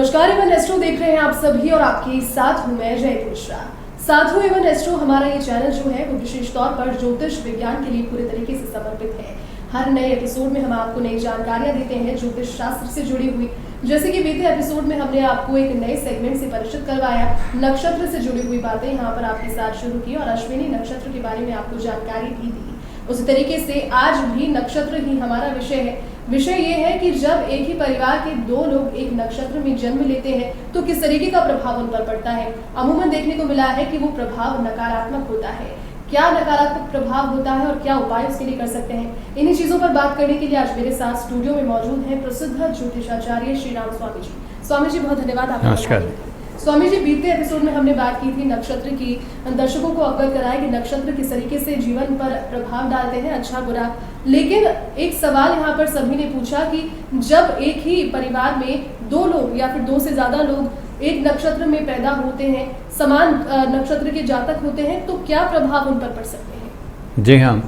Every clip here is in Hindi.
नमस्कार, एवन एस्ट्रो देख रहे हैं आप सभी और आपके साथ हूं मैं जय मिश्रा। साथियों, एवन एस्ट्रो हमारा ये चैनल जो है वो विशेष तौर पर ज्योतिष विज्ञान के लिए पूरे तरीके से समर्पित है। हर नए एपिसोड में हम आपको नई जानकारियां देते हैं ज्योतिष शास्त्र से जुड़ी हुई। जैसे कि बीते एपिसोड में हमने आपको एक नए सेगमेंट से परिचित करवाया, नक्षत्र से जुड़ी हुई बातें यहाँ पर आपके साथ शुरू की और अश्विनी नक्षत्र के बारे में आपको जानकारी भी दी। उसी तरीके से आज भी नक्षत्र ही हमारा विषय है। विषय ये है कि जब एक ही परिवार के दो लोग एक नक्षत्र में जन्म लेते हैं तो किस तरीके का प्रभाव उन पर पड़ता है। अमूमन देखने को मिला है कि वो प्रभाव नकारात्मक होता है। क्या नकारात्मक प्रभाव होता है और क्या उपाय उसके लिए कर सकते हैं, इन्हीं चीजों पर बात करने के लिए आज मेरे साथ स्टूडियो में मौजूद हैं प्रसिद्ध ज्योतिषाचार्य श्री राम स्वामी जी। स्वामी जी, बहुत धन्यवाद आपका। नमस्कार स्वामी जी, बीते एपिसोड में हमने बात की थी नक्षत्र की, दर्शकों को अवगत कराया कि नक्षत्र किस तरीके से जीवन पर प्रभाव डालते हैं, अच्छा बुरा। लेकिन एक सवाल यहाँ पर सभी ने पूछा कि जब एक ही परिवार में दो लोग या फिर दो से ज्यादा लोग एक नक्षत्र में पैदा होते हैं, समान नक्षत्र के जातक होते हैं, तो क्या प्रभाव उन पर पड़ सकते हैं? जी हाँ,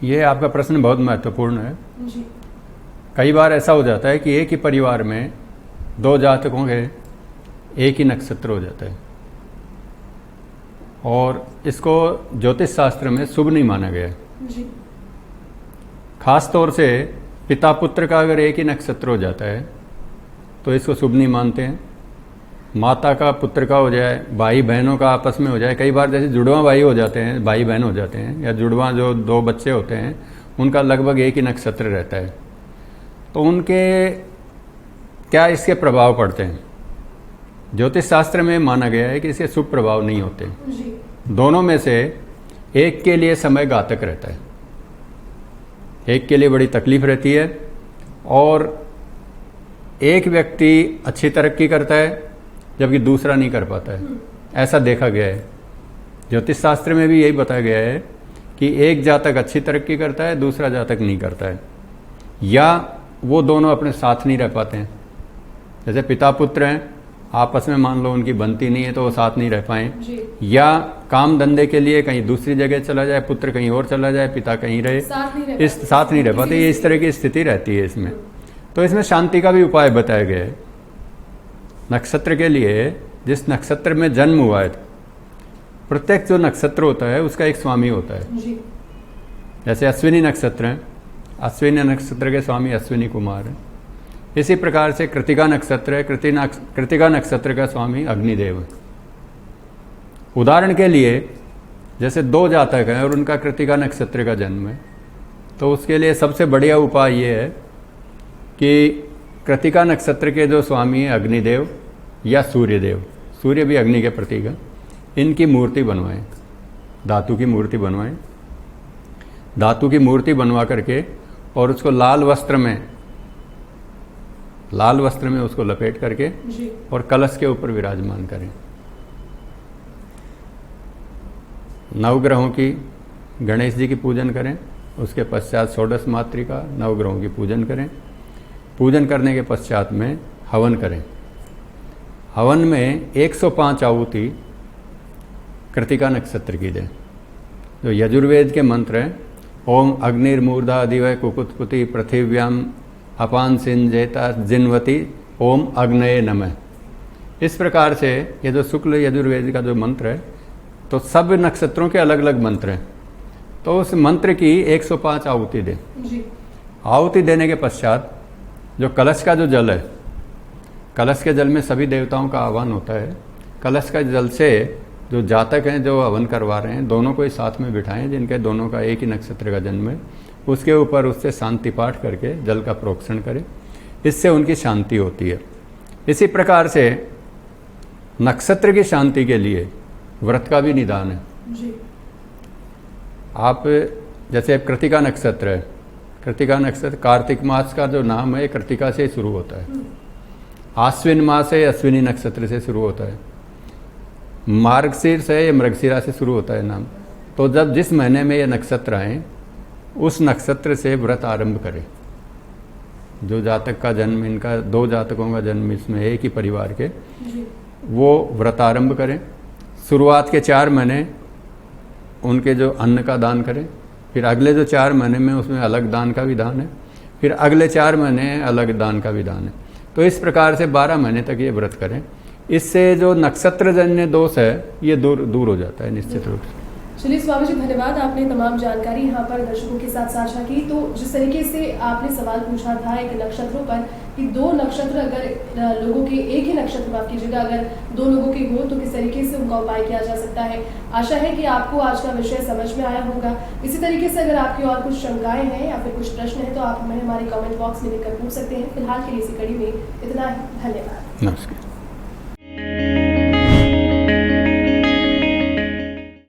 ये आपका प्रश्न बहुत महत्वपूर्ण है जी। कई बार ऐसा हो जाता है कि एक ही परिवार में दो जातकों के एक ही नक्षत्र हो जाता है और इसको ज्योतिष शास्त्र में शुभ नहीं माना गया है। जी। खास तौर से पिता पुत्र का अगर एक ही नक्षत्र हो जाता है तो इसको शुभ नहीं मानते हैं। माता का पुत्र का हो जाए, भाई बहनों का आपस में हो जाए, कई बार जैसे जुड़वा भाई हो जाते हैं, भाई बहन हो जाते हैं, या जुड़वा जो दो बच्चे होते हैं उनका लगभग एक ही नक्षत्र रहता है, तो उनके क्या इसके प्रभाव पड़ते हैं। ज्योतिष शास्त्र में माना गया है कि इसके शुभ प्रभाव नहीं होते। जी। दोनों में से एक के लिए समय घातक रहता है, एक के लिए बड़ी तकलीफ रहती है और एक व्यक्ति अच्छी तरक्की करता है जबकि दूसरा नहीं कर पाता है। ऐसा देखा गया है। ज्योतिष शास्त्र में भी यही बताया गया है कि एक जातक अच्छी तरक्की करता है, दूसरा जातक नहीं करता है, या वो दोनों अपने साथ नहीं रह पाते हैं। जैसे पिता पुत्र हैं, आपस में मान लो उनकी बनती नहीं है तो वो साथ नहीं रह पाए, या काम धंधे के लिए कहीं दूसरी जगह चला जाए, पुत्र कहीं और चला जाए, पिता कहीं रहे, साथ नहीं रह पाते। ये इस तरह की स्थिति रहती है इसमें। तो इसमें शांति का भी उपाय बताया गया है। नक्षत्र के लिए, जिस नक्षत्र में जन्म हुआ है, प्रत्येक जो नक्षत्र होता है उसका एक स्वामी होता है। जैसे अश्विनी नक्षत्र है, अश्विनी नक्षत्र के स्वामी अश्विनी कुमार है। इसी प्रकार से कृतिका नक्षत्र है, कृतिका नक्षत्र का स्वामी अग्निदेव है। उदाहरण के लिए जैसे दो जातक हैं और उनका कृतिका नक्षत्र का जन्म है, तो उसके लिए सबसे बढ़िया उपाय ये है कि कृतिका नक्षत्र के जो स्वामी है अग्निदेव या सूर्यदेव, सूर्य भी अग्नि के प्रतीक है, इनकी मूर्ति बनवाएं, धातु की मूर्ति बनवाएं। धातु की मूर्ति बनवा करके और उसको लाल वस्त्र में उसको लपेट करके और कलश के ऊपर विराजमान करें। नवग्रहों की, गणेश जी की पूजन करें, उसके पश्चात षोडश मातृका नवग्रहों की पूजन करें। पूजन करने के पश्चात में हवन करें। हवन में 105 आहुति कृतिका नक्षत्र की दें। जो यजुर्वेद के मंत्र हैं, ओम अग्निर्मूर्धा दिवय कुकुत्पुति पृथिव्याम अपान सिंजेता जिन्वती ओम अग्नये नमः। इस प्रकार से ये जो शुक्ल यजुर्वेद का जो मंत्र है, तो सब नक्षत्रों के अलग अलग मंत्र हैं, तो उस मंत्र की 105 आहुति दें। आहुति देने के पश्चात जो कलश का जो जल है, कलश के जल में सभी देवताओं का आह्वान होता है। कलश का जल से जो जातक हैं जो हवन करवा रहे हैं, दोनों को ही साथ में बिठाएं जिनके दोनों का एक ही नक्षत्र का जन्म है। उसके ऊपर उससे शांति पाठ करके जल का प्रोक्षण करें, इससे उनकी शांति होती है। इसी प्रकार से नक्षत्र की शांति के लिए व्रत का भी निदान है। जी। आप जैसे कृतिका नक्षत्र है, कृतिका नक्षत्र कार्तिक मास का जो नाम है कृतिका से शुरू होता है। आश्विन मास है, अश्विनी नक्षत्र से शुरू होता है। मार्गशीर्ष है, ये मृगशिरा से शुरू होता है नाम। तो जब जिस महीने में ये नक्षत्र आए उस नक्षत्र से व्रत आरंभ करें। जो जातक का जन्म, इनका दो जातकों का जन्म इसमें एक ही परिवार के, वो व्रत आरंभ करें। शुरुआत के 4 महीने उनके जो अन्न का दान करें, फिर अगले जो 4 महीने में उसमें अलग दान का विधान है, फिर अगले 4 महीने अलग दान का विधान है। तो इस प्रकार से 12 महीने तक ये व्रत करें। इससे जो नक्षत्रजन्य दोष है ये दूर हो जाता है निश्चित रूप से। चलिए स्वामी जी, धन्यवाद, आपने तमाम जानकारी यहाँ पर दर्शकों के साथ साझा की। तो जिस तरीके से आपने सवाल पूछा था एक नक्षत्रों पर कि 2 नक्षत्र अगर लोगों के, एक ही नक्षत्र माफ कीजिएगा, अगर 2 लोगों के हो तो किस तरीके से उनका उपाय किया जा सकता है। आशा है कि आपको आज का विषय समझ में आया होगा। इसी तरीके से अगर आपकी और कुछ शंकाएं हैं या फिर कुछ प्रश्न है तो आप हमें हमारे कमेंट बॉक्स में लिखकर पूछ सकते हैं। फिलहाल के लिए इसी कड़ी में इतना ही। धन्यवाद। नमस्कार।